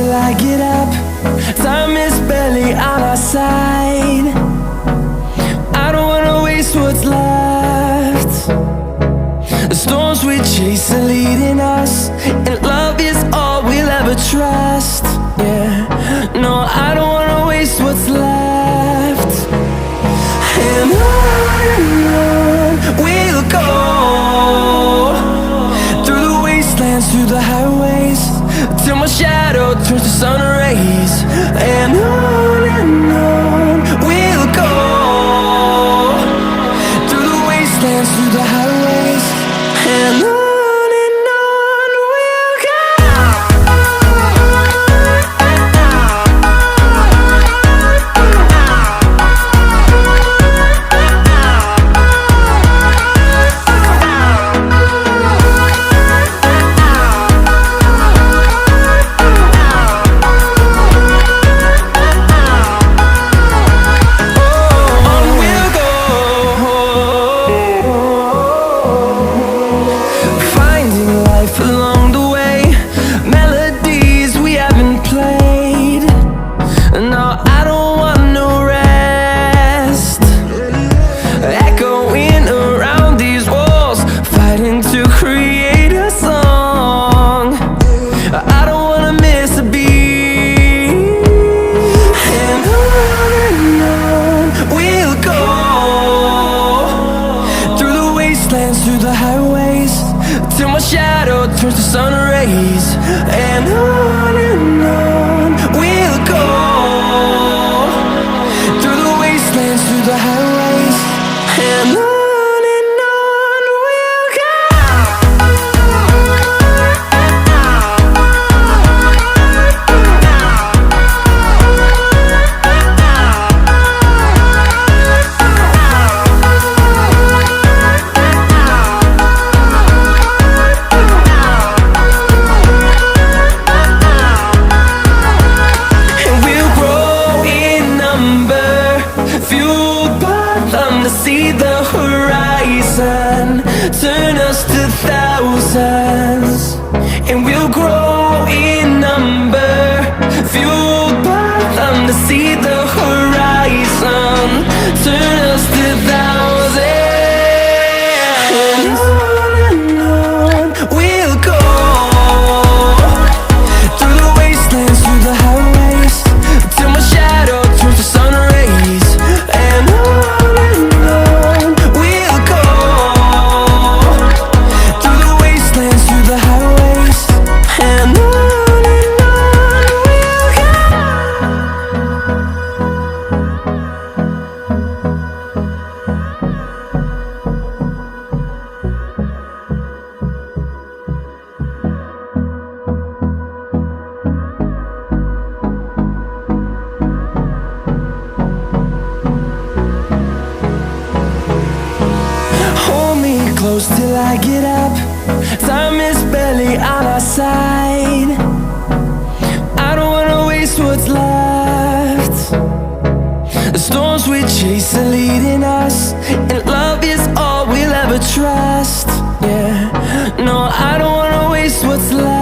till I get up. Time is barely on our side. I don't wanna waste what's left. The storms we chase are leading us, and love is all we'll ever trust. Yeah, no, I don't wanna waste what's left. And on we'll go, through the wastelands, through the highways, till my shadow turns to sun rays. And on we'll go, through the wastelands, through the highways, and on we'll go. Along the way, melodies we haven't played. No, I don't want no rest. Echoing around these walls, fighting to create a song. I don't wanna miss a beat. And on we'll go, through the wastelands, through the highways, till my shadow turns to sun rays. And on we'll go, through the wastelands, through the highways, and on we'll go. To see the horizon turn us to thousands, and we'll grow in number, fueled by them. To see the horizon turn us to thousands, and on we'll go, through the wastelands, through the highways, till my shadow turns to sun rays. And on close till I get up. Time is barely on our side. I don't wanna waste what's left. The storms we chase are leading us, and love is all we'll ever trust. Yeah, no, I don't wanna waste what's left.